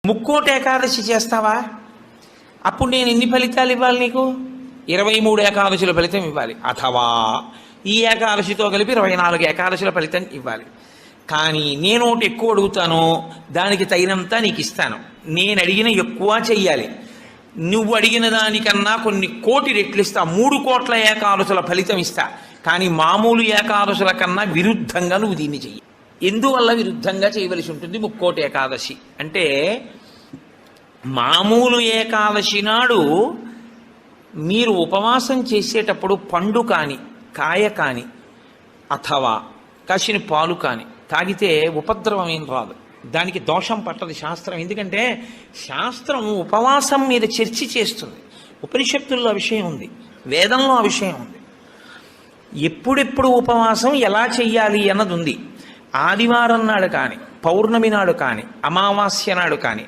ముక్కోటి ఏకాదశి చేస్తావా? అప్పుడు నేను ఎన్ని ఫలితాలు ఇవ్వాలి నీకు? 23 ఏకాదశుల ఫలితం ఇవ్వాలి. అథవా ఈ ఏకాదశితో కలిపి 24 ఏకాదశుల ఫలితం ఇవ్వాలి. కానీ నేను ఒకటి ఎక్కువ అడుగుతాను, దానికి తగినంత నీకు ఇస్తాను. నేను అడిగిన ఎక్కువ చెయ్యాలి. నువ్వు అడిగిన దానికన్నా కొన్ని కోటి రెట్లు ఇస్తా. 3 కోట్ల ఏకాదశుల ఫలితం ఇస్తా. కానీ మామూలు ఏకాదశుల కన్నా విరుద్ధంగా నువ్వు దీన్ని చెయ్యి. ఎందువల్ల విరుద్ధంగా చేయవలసి ఉంటుంది ముక్కోటి ఏకాదశి అంటే, మామూలు ఏకాదశి నాడు మీరు ఉపవాసం చేసేటప్పుడు పండు కాని, కాయ కాని, అథవా కాసిన పాలు కాని తాగితే ఉపద్రవం ఏం రాదు. దానికి దోషం పట్టదు శాస్త్రం. ఎందుకంటే శాస్త్రం ఉపవాసం మీద చర్చ చేస్తుంది. ఉపనిషత్తుల్లో ఆ విషయం ఉంది, వేదంలో ఆ విషయం ఉంది. ఎప్పుడెప్పుడు ఉపవాసం ఎలా చెయ్యాలి అన్నది ఉంది. ఆదివారం నాడు కానీ, పౌర్ణమి నాడు కానీ, అమావాస్య నాడు కానీ,